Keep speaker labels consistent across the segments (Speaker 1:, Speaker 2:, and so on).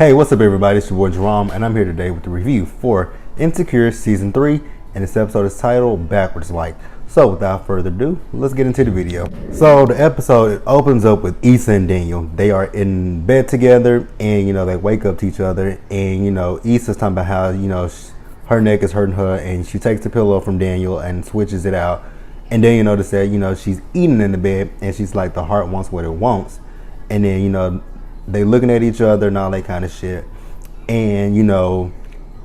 Speaker 1: Hey, what's up everybody, it's your boy Jerome, and I'm here today with the review for Insecure Season 3, and this episode is titled Backwards Like. So without further ado, let's get into the video. So the episode opens up with Issa and Daniel. They are in bed together, and they wake up to each other, and Issa's talking about how, her neck is hurting her, and she takes the pillow from Daniel and switches it out. And Daniel notices that, she's eating in the bed, and she's like, the heart wants what it wants. And then, they looking at each other and all that kind of shit. And,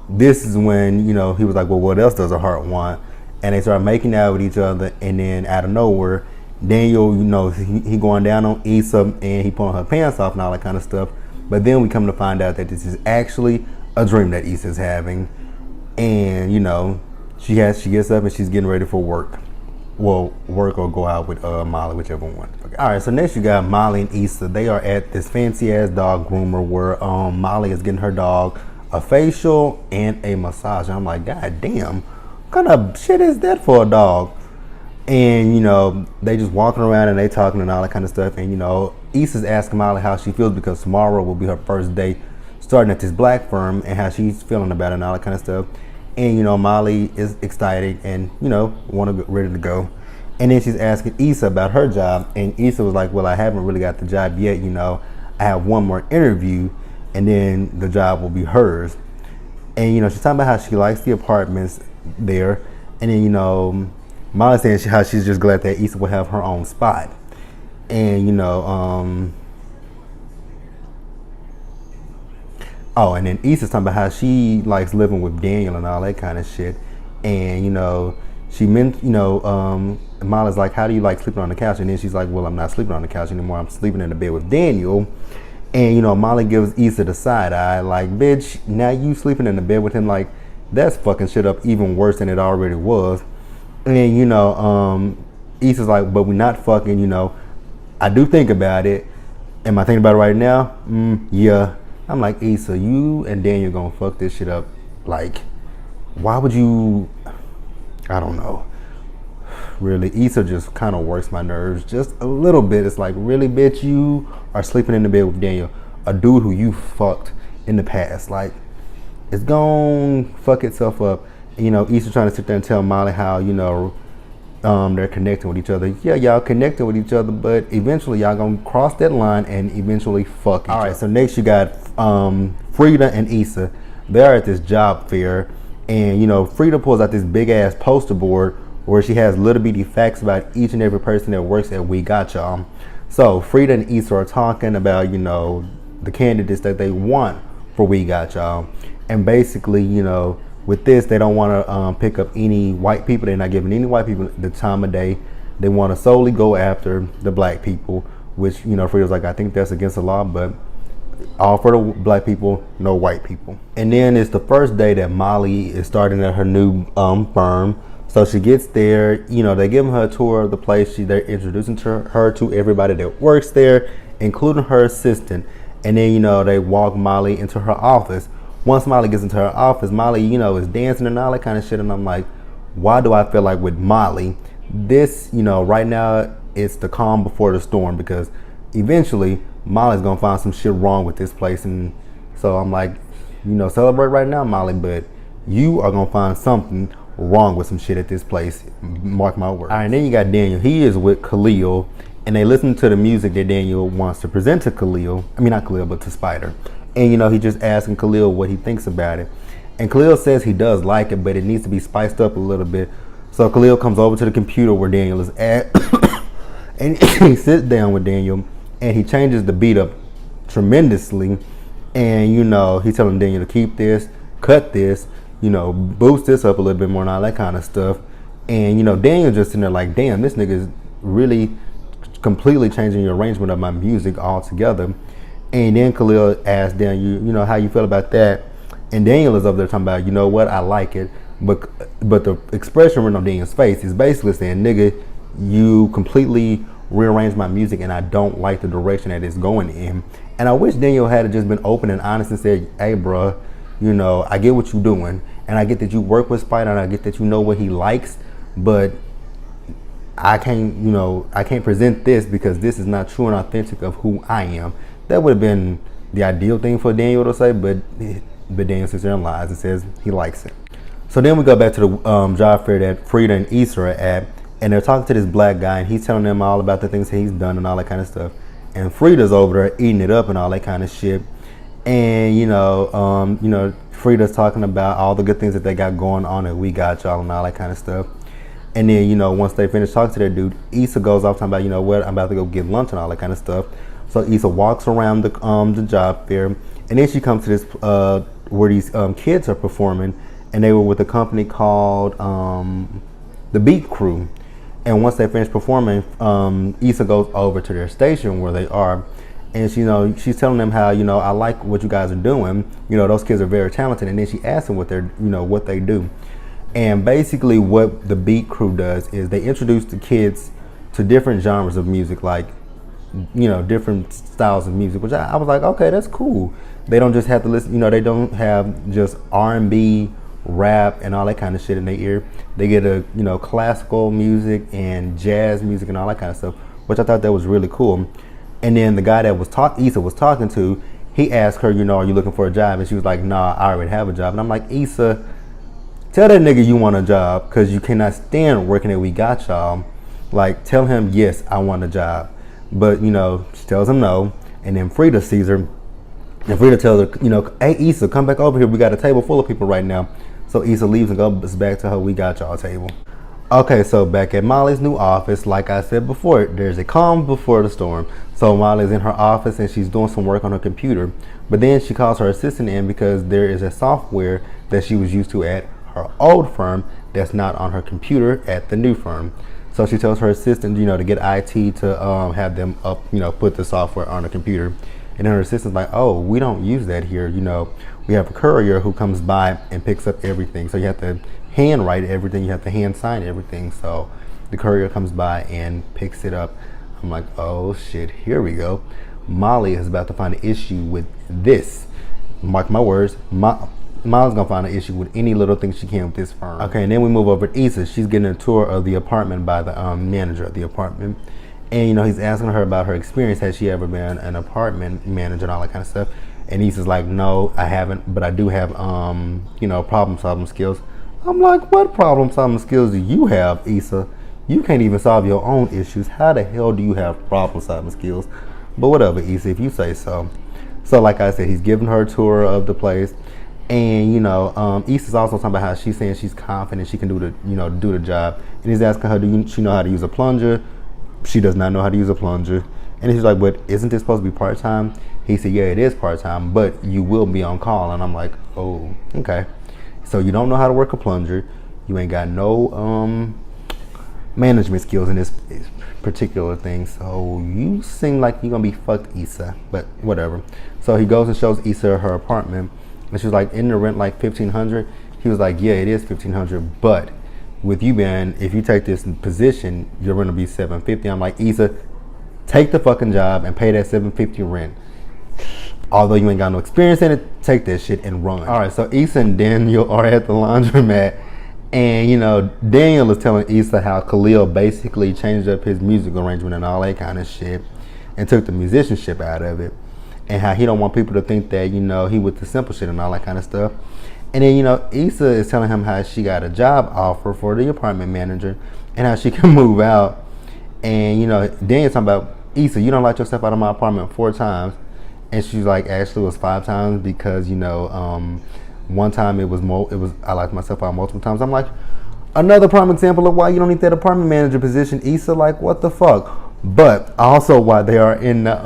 Speaker 1: this is when, he was like, well, what else does a heart want? And they start making out with each other. And then out of nowhere, Daniel, he going down on Issa and he pulling her pants off and all that kind of stuff. But then we come to find out that this is actually a dream that Issa's having. And, she gets up and she's getting ready for work. Well, work or go out with Molly, whichever one. Okay. All right, so next you got Molly and Issa. They are at this fancy ass dog groomer where Molly is getting her dog a facial and a massage. And I'm like, God damn, what kind of shit is that for a dog? And they just walking around and they talking and all that kind of stuff. And Issa's asking Molly how she feels because tomorrow will be her first day starting at this black firm and how she's feeling about it and all that kind of stuff. And Molly is excited and want to get ready to go. And then she's asking Issa about her job, and Issa was like, well, I haven't really got the job yet, I have one more interview and then the job will be hers. And she's talking about how she likes the apartments there. And then Molly's saying how she's just glad that Issa will have her own spot. And oh, and then Issa's talking about how she likes living with Daniel and all that kind of shit. And, she meant, Molly's like, how do you like sleeping on the couch? And then she's like, well, I'm not sleeping on the couch anymore. I'm sleeping in the bed with Daniel. And, Molly gives Issa the side eye, like, bitch, now you sleeping in the bed with him. Like, that's fucking shit up even worse than it already was. And, Issa's like, but we're not fucking, I do think about it. Am I thinking about it right now? Yeah. I'm like, Issa, you and Daniel gonna fuck this shit up. Like, why would you? I don't know. Really, Issa just kind of works my nerves just a little bit. It's like, really, bitch, you are sleeping in the bed with Daniel, a dude who you fucked in the past. Like, it's gonna fuck itself up. Issa trying to sit there and tell Molly how, they're connecting with each other. Yeah, y'all connecting with each other, but eventually y'all gonna cross that line and eventually fuck each other. All right, so next you got Frida and Issa. They're at this job fair, and Frida pulls out this big ass poster board where she has little bitty facts about each and every person that works at We Got Y'all. So Frida and Issa are talking about the candidates that they want for We Got Y'all, and basically with this, they don't want to pick up any white people. They're not giving any white people the time of day. They want to solely go after the black people, which, Frida's like, I think that's against the law, but all for the black people, no white people. And then it's the first day that Molly is starting at her new firm. So she gets there, they give her a tour of the place. They're introducing her to everybody that works there, including her assistant. And then, they walk Molly into her office. Once Molly gets into her office, Molly, is dancing and all that kind of shit. And I'm like, why do I feel like with Molly, this, right now, it's the calm before the storm, because eventually Molly's going to find some shit wrong with this place. And so I'm like, celebrate right now, Molly, but you are going to find something wrong with some shit at this place. Mark my words. All right, and then you got Daniel. He is with Khalil, and they listen to the music that Daniel wants to present to Khalil. I mean, not Khalil, but to Spider. And, he just asking Khalil what he thinks about it. And Khalil says he does like it, but it needs to be spiced up a little bit. So Khalil comes over to the computer where Daniel is at, and he sits down with Daniel, and he changes the beat up tremendously. And, he's telling Daniel to keep this, cut this, boost this up a little bit more and all that kind of stuff. And, Daniel just sitting there like, damn, this nigga is really completely changing the arrangement of my music altogether. And then Khalil asked Daniel, how you feel about that? And Daniel is up there talking about, what, I like it. But the expression written on Daniel's face is basically saying, nigga, you completely rearranged my music and I don't like the direction that it's going in. And I wish Daniel had just been open and honest and said, hey, bruh, I get what you're doing. And I get that you work with Spider and I get that you know what he likes. But I can't present this because this is not true and authentic of who I am. That would have been the ideal thing for Daniel to say, but Daniel sits there and lies and says he likes it. So then we go back to the job fair that Frida and Issa are at, and they're talking to this black guy, and he's telling them all about the things that he's done and all that kind of stuff. And Frida's over there eating it up and all that kind of shit. And Frida's talking about all the good things that they got going on and we got y'all and all that kind of stuff. And then, once they finish talking to that dude, Issa goes off talking about, what, I'm about to go get lunch and all that kind of stuff. So Issa walks around the job fair, and then she comes to this where these kids are performing, and they were with a company called the Beat Crew. And once they finish performing, Issa goes over to their station where they are, and she's telling them how, I like what you guys are doing. Those kids are very talented. And then she asks them what they do. And basically what the Beat Crew does is they introduce the kids to different genres of music, like, different styles of music, which I was like, okay, that's cool. They don't just have to listen, they don't have just R&B, rap, and all that kind of shit in their ear. They get a, classical music and jazz music and all that kind of stuff, which I thought that was really cool. And then the guy that Issa was talking to, he asked her, are you looking for a job? And she was like, nah, I already have a job. And I'm like, Issa, tell that nigga you want a job, because you cannot stand working at We Got Y'all. Like, tell him, yes, I want a job. But, she tells him no. And then Frida sees her. And Frida tells her, hey, Issa, come back over here. We got a table full of people right now. So Issa leaves and goes back to her We Got Y'all table. Okay, so back at Molly's new office, like I said before, there's a calm before the storm. So Molly's in her office and she's doing some work on her computer. But then she calls her assistant in because there is a software that she was used to at her old firm that's not on her computer at the new firm. So she tells her assistant, to get IT to have them put the software on the computer. And then her assistant's like, oh, we don't use that here. We have a courier who comes by and picks up everything. So you have to hand write everything. You have to hand sign everything. So the courier comes by and picks it up. I'm like, oh shit, here we go. Molly is about to find an issue with this. Mark my words, Molly's gonna find an issue with any little thing she can with this firm. Okay, and then we move over to Issa. She's getting a tour of the apartment by the manager of the apartment. And he's asking her about her experience. Has she ever been an apartment manager and all that kind of stuff? And Issa's like, no, I haven't, but I do have problem solving skills. I'm like, what problem solving skills do you have, Issa? You can't even solve your own issues. How the hell do you have problem solving skills? But whatever, Issa, if you say so. So like I said, he's giving her a tour of the place. And Issa's also talking about how she's saying she's confident she can do the job. And he's asking her, she know how to use a plunger? She does not know how to use a plunger. And he's like, but isn't this supposed to be part-time? He said, yeah, it is part-time, but you will be on call. And I'm like, oh, okay. So you don't know how to work a plunger. You ain't got no management skills in this particular thing. So you seem like you're gonna be fucked, Issa, but whatever. So he goes and shows Issa her apartment. And she was like, isn't the rent like $1,500? He was like, yeah, it is $1,500, but with you being, if you take this position, your rent will be $750. I'm like, Issa, take the fucking job and pay that $750 rent. Although you ain't got no experience in it, take that shit and run. All right, so Issa and Daniel are at the laundromat, and Daniel is telling Issa how Khalil basically changed up his music arrangement and all that kind of shit, and took the musicianship out of it, and how he don't want people to think that he with the simple shit and all that kind of stuff. And then, Issa is telling him how she got a job offer for the apartment manager and how she can move out. And, Daniel's talking about, Issa, you don't let yourself out of my apartment 4 times. And she's like, actually it was 5 times because, one time I locked myself out multiple times. I'm like, another prime example of why you don't need that apartment manager position, Issa, like what the fuck? But also why they are in the,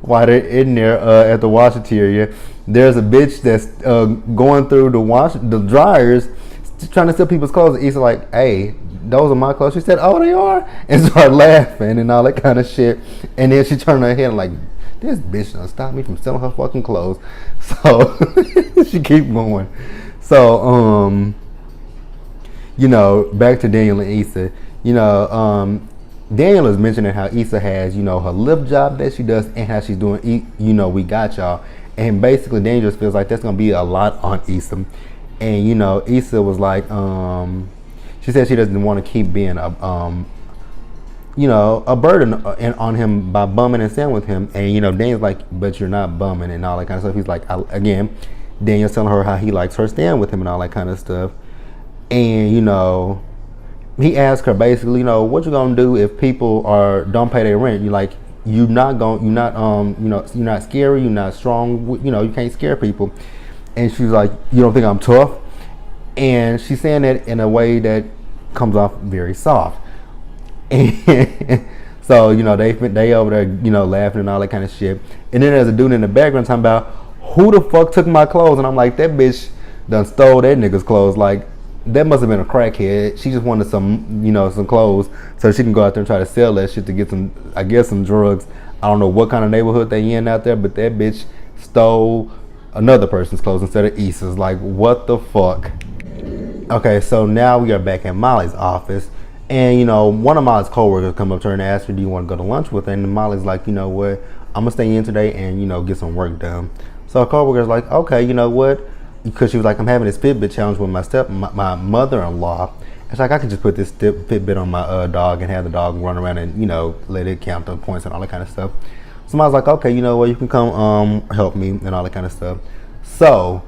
Speaker 1: while they're in there at the washateria, there's a bitch that's going through the dryers, trying to steal people's clothes. Issa like, hey, those are my clothes. She said, oh, they are? And started laughing and all that kind of shit. And then she turned her head like, this bitch done stop me from selling her fucking clothes. So she keep going. So, back to Daniel and Issa, Daniel is mentioning how Issa has, her Lyft job that she does and how she's doing, We Got Y'all. And basically Daniel just feels like that's going to be a lot on Issa. And, Issa was like, she said she doesn't want to keep being a burden on him by bumming and staying with him. And Daniel's like, but you're not bumming and all that kind of stuff. He's like, again, Daniel's telling her how he likes her staying with him and all that kind of stuff. And he asked her basically, what you gonna do if people don't pay their rent? You're not scary, you're not strong, you can't scare people. And she's like, you don't think I'm tough? And she's saying that in a way that comes off very soft. And so they over there laughing and all that kind of shit. And then there's a dude in the background talking about, who the fuck took my clothes? And I'm like, that bitch done stole that nigga's clothes. Like, that must have been a crackhead. She just wanted some clothes so she can go out there and try to sell that shit to get some drugs. I don't know what kind of neighborhood they in out there, but that bitch stole another person's clothes instead of Issa's. Like, what the fuck? Okay, so now we are back in Molly's office. And, one of Molly's coworkers come up to her and ask her, do you want to go to lunch with her? And Molly's like, you know what? I'm going to stay in today and, get some work done. So her coworker's like, okay, you know what? Because she was like, I'm having this Fitbit challenge with my mother-in-law. It's like, I could just put this Fitbit on my dog and have the dog run around and, let it count the points and all that kind of stuff. So I was like, okay, you know what? You can come help me and all that kind of stuff. So,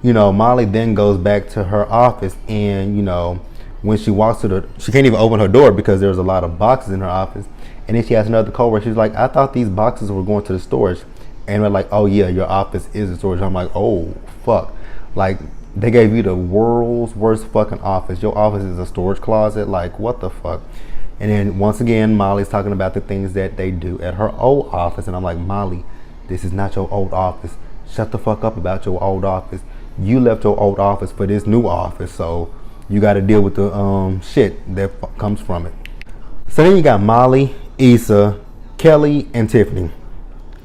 Speaker 1: Molly then goes back to her office and, when she walks to she can't even open her door because there's a lot of boxes in her office. And then she has another coworker. She's like, I thought these boxes were going to the storage. And we're like, oh yeah, your office is a storage. I'm like, oh fuck. Like, they gave you the world's worst fucking office. Your office is a storage closet. Like, what the fuck? And then once again, Molly's talking about the things that they do at her old office. And I'm like, Molly, this is not your old office. Shut the fuck up about your old office. You left your old office for this new office. So you got to deal with the shit that comes from it. So then you got Molly, Issa, Kelly, and Tiffany.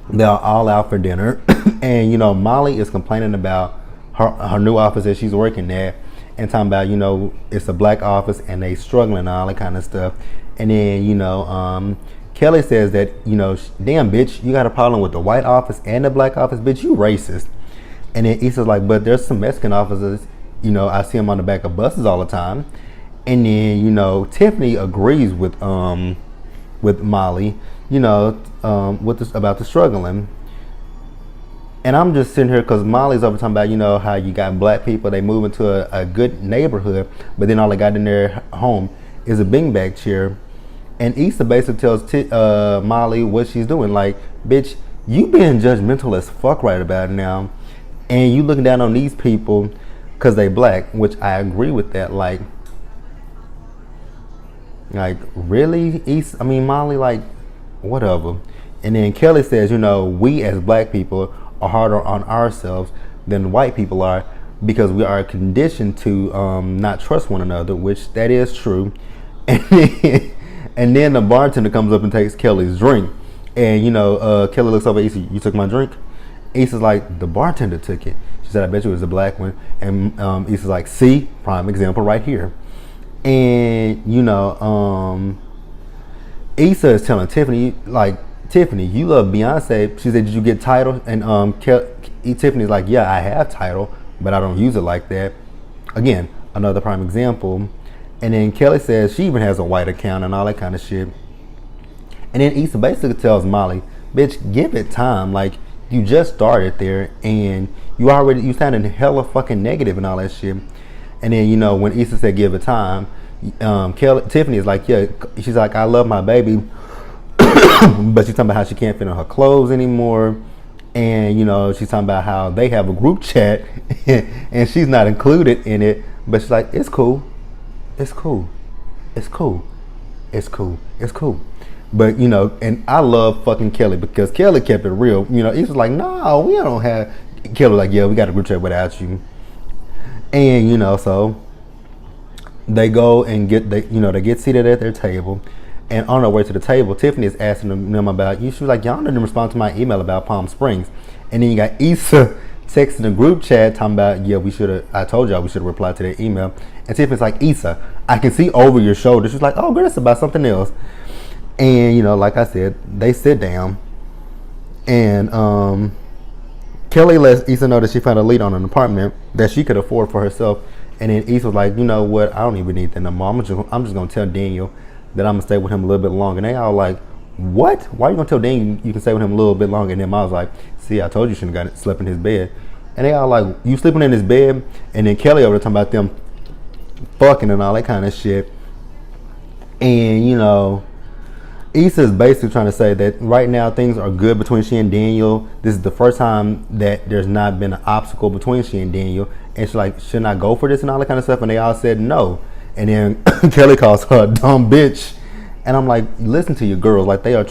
Speaker 1: They're all out for dinner. And, Molly is complaining about her new office that she's working at and talking about, it's a black office and they struggling and all that kind of stuff. And then, Kelly says that, damn bitch, you got a problem with the white office and the black office, bitch, you racist. And then Issa's like, but there's some Mexican officers, I see them on the back of buses all the time. And then, Tiffany agrees with Molly, about the struggling. And I'm just sitting here because Molly's over talking about, how you got black people, they move into a good neighborhood, but then all they got in their home is a beanbag chair. And Issa basically tells Molly what she's doing. Like, bitch, you being judgmental as fuck right about it now. And you looking down on these people because they black, which I agree with that. Like really, Issa? I mean, Molly, like, whatever. And then Kelly says, we as black people are harder on ourselves than white people are because we are conditioned to not trust one another, which that is true. And then the bartender comes up and takes Kelly's drink. And, Kelly looks over at Issa, you took my drink? Issa's like, the bartender took it. She said, I bet you it was a black one. And Issa's like, see, prime example right here. And, Issa is telling Tiffany, like, Tiffany, you love Beyonce. She said, did you get Tidal? And Tiffany's like, yeah, I have Tidal, but I don't use it like that. Again, another prime example. And then Kelly says she even has a white account and all that kind of shit. And then Issa basically tells Molly, bitch, give it time. Like, you just started there and you sounded hella fucking negative and all that shit. And then, when Issa said give it time, Tiffany is like, yeah, she's like, I love my baby. But she's talking about how she can't fit in her clothes anymore. And, she's talking about how they have a group chat and she's not included in it. But she's like, it's cool. It's cool. It's cool. It's cool. It's cool. But, and I love fucking Kelly because Kelly kept it real. It's like, no, we don't have. Kelly like, yeah, we got a group chat without you. And, so they go and they get seated at their table. And on their way to the table, Tiffany is asking them about you. She was like, y'all didn't respond to my email about Palm Springs. And then you got Issa texting the group chat talking about, yeah, I told y'all we should have replied to their email. And Tiffany's like, Issa, I can see over your shoulder. She's like, oh, girl, it's about something else. And, like I said, they sit down. And Kelly lets Issa know that she found a lead on an apartment that she could afford for herself. And then Issa was like, you know what? I don't even need that no more. I'm just going to tell Daniel that I'm gonna stay with him a little bit longer. And they all like, what? Why are you gonna tell Daniel you can stay with him a little bit longer? And then Miles like, see, I told you shouldn't have slept in his bed. And they all like, you sleeping in his bed? And then Kelly over there talking about them fucking and all that kind of shit. And you know, Issa is basically trying to say that right now things are good between she and Daniel. This is the first time that there's not been an obstacle between she and Daniel. And she's like, shouldn't I go for this and all that kind of stuff? And they all said no. And then Kelly calls her a dumb bitch. And I'm like, listen to your girls. Like, they are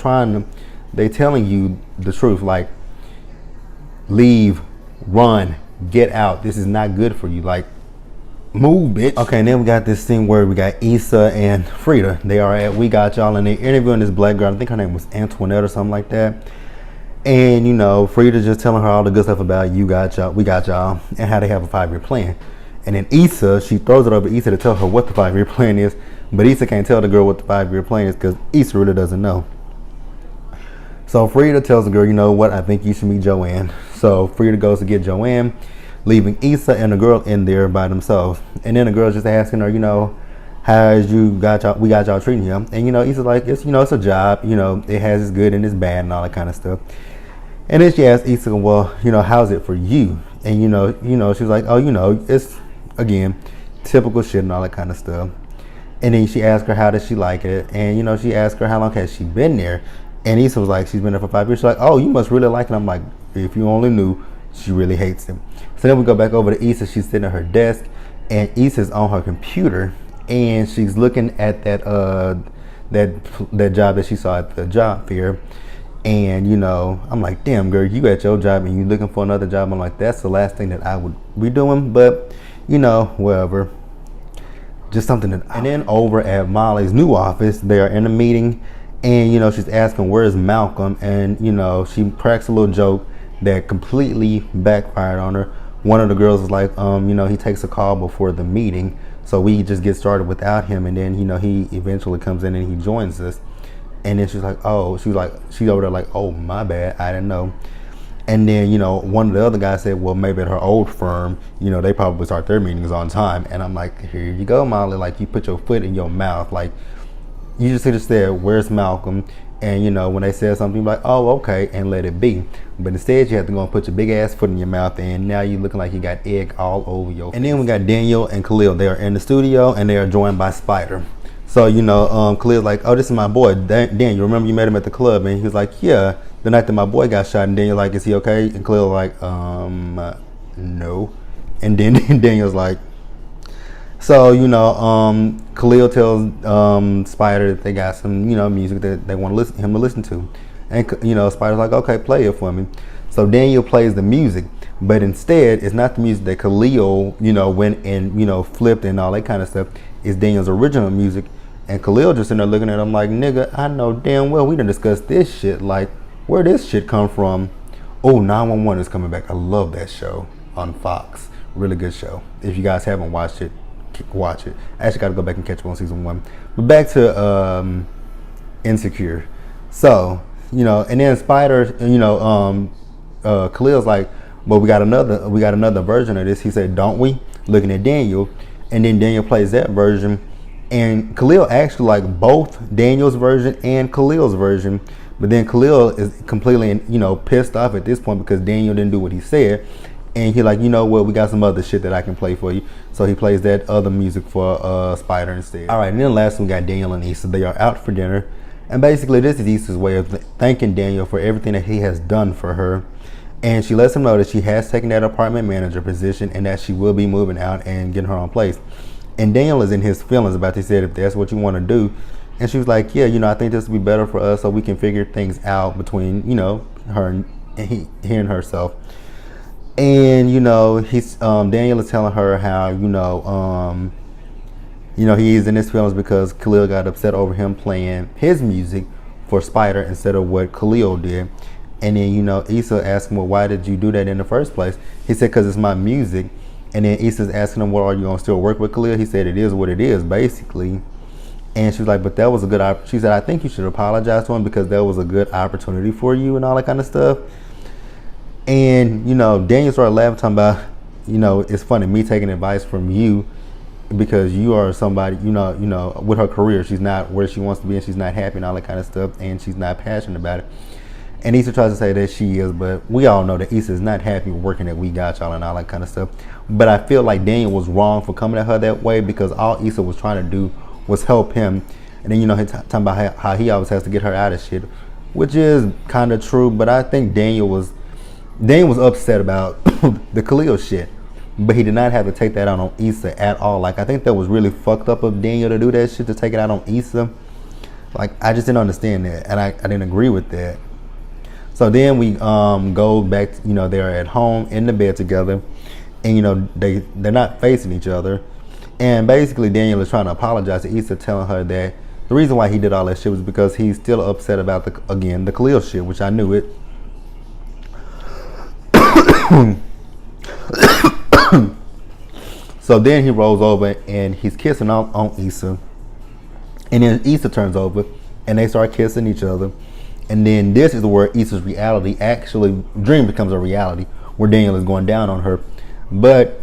Speaker 1: they telling you the truth. Like, leave, run, get out. This is not good for you. Like, move, bitch. Okay, and then we got this scene where we got Issa and Frida. They are at We Got Y'all, and they're interviewing this black girl. I think her name was Antoinette or something like that. And, you know, Frida just telling her all the good stuff about We Got Y'all, and how they have a 5-year plan. And then Issa, she throws it over Issa to tell her what the 5-year plan is. But Issa can't tell the girl what the 5-year plan is because Issa really doesn't know. So Frida tells the girl, you know what, I think you should meet Joanne. So Frida goes to get Joanne, leaving Issa and the girl in there by themselves. And then the girl's just asking her, you know, how's We Got Y'all treating you? And, you know, Issa's like, it's a job. You know, it has its good and its bad and all that kind of stuff. And then she asked Issa, well, you know, how's it for you? And, you know, she's like, oh, you know, it's, again, typical shit and all that kind of stuff. And then she asked her, how does she like it? And, you know, she asked her, how long has she been there? And Issa was like, she's been there for 5 years. She's like, oh, you must really like it. I'm like, if you only knew, she really hates him. So then we go back over to Issa. She's sitting at her desk, and Issa's on her computer, and she's looking at that job that she saw at the job fair. And, you know, I'm like, damn, girl, you at your job and you looking for another job. I'm like, that's the last thing that I would be doing. But, you know, whatever. Just something that. And then over at Molly's new office, they are in a meeting, and, you know, she's asking, where's Malcolm? And, you know, she cracks a little joke that completely backfired on her. One of the girls is like, you know, he takes a call before the meeting, so we just get started without him. And then, you know, he eventually comes in and he joins us. And then she's like, oh, she's over there like, oh, my bad, I didn't know. And then, you know, one of the other guys said, well, maybe at her old firm, you know, they probably start their meetings on time. And I'm like, here you go, Molly. Like, you put your foot in your mouth. Like, you just said, where's Malcolm? And, you know, when they said something, you're like, oh, okay, and let it be. But instead, you have to go and put your big ass foot in your mouth, and now you're looking like you got egg all over your face. And then we got Daniel and Khalil. They are in the studio, and they are joined by Spider. So, you know, Khalil's like, oh, this is my boy, Daniel. Remember you met him at the club? And he was like, yeah, the night that my boy got shot. And Daniel like, is he okay? And Khalil like, no. And then Daniel's like, so, you know, Khalil tells Spider that they got some, you know, music that they want him to listen to. And, you know, Spider's like, okay, play it for me. So Daniel plays the music, but instead, it's not the music that Khalil, you know, went and, you know, flipped and all that kind of stuff. It's Daniel's original music. And Khalil just sitting there looking at him like, nigga, I know damn well we done discussed this shit. Like, where this shit come from? Oh, 911 is coming back. I love that show on Fox. Really good show. If you guys haven't watched it, watch it. I actually got to go back and catch up on season 1. But back to Insecure. So, you know, and then Spider, you know, Khalil's like, well, we got another version of this. He said, don't we? Looking at Daniel, and then Daniel plays that version, and Khalil actually like both Daniel's version and Khalil's version. But then Khalil is completely, you know, pissed off at this point because Daniel didn't do what he said. And he's like, you know what, we got some other shit that I can play for you. So he plays that other music for Spider instead. All right, and then last we got Daniel and Issa. They are out for dinner. And basically this is Issa's way of thanking Daniel for everything that he has done for her. And she lets him know that she has taken that apartment manager position and that she will be moving out and getting her own place. And Daniel is in his feelings about this. He said, if that's what you want to do. And she was like, yeah, you know, I think this would be better for us so we can figure things out between, you know, her and he and herself. And, you know, Daniel is telling her how, you know, he's in his feelings because Khalil got upset over him playing his music for Spider instead of what Khalil did. And then, you know, Issa asked him, well, why did you do that in the first place? He said, because it's my music. And then Issa's asking him, well, are you going to still work with Khalil? He said, it is what it is, basically. And she was like, but that was a good, she said, I think you should apologize to him because that was a good opportunity for you and all that kind of stuff. And, you know, Daniel started laughing, talking about, you know, it's funny, me taking advice from you because you are somebody, with her career, she's not where she wants to be, and she's not happy and all that kind of stuff, and she's not passionate about it. And Issa tries to say that she is, but we all know that Issa is not happy working at We Got Y'all and all that kind of stuff. But I feel like Daniel was wrong for coming at her that way, because all Issa was trying to do was help him. And then, he's talking about how he always has to get her out of shit, which is kind of true. But I think Daniel was upset about the Khalil shit, but he did not have to take that out on Issa at all. Like, I think that was really fucked up of Daniel to do that shit, to take it out on Issa. Like, I just didn't understand that, and I didn't agree with that. So then we go back, they're at home in the bed together, and they're not facing each other. And basically Daniel is trying to apologize to Issa, telling her that the reason why he did all that shit was because he's still upset about the Khalil shit, which I knew it. So then he rolls over and he's kissing on Issa, and then Issa turns over and they start kissing each other. And then this is where Issa's dream becomes a reality, where Daniel is going down on her. But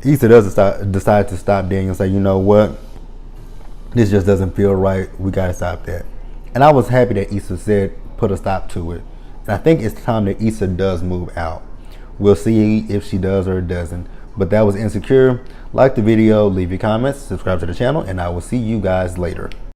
Speaker 1: Issa does decide to stop Daniel and say, you know what, this just doesn't feel right, we gotta stop that. And I was happy that Issa said put a stop to it. And I think it's time that Issa does move out. We'll see if she does or doesn't. But that was Insecure. Like the video, leave your comments, subscribe to the channel, and I will see you guys later.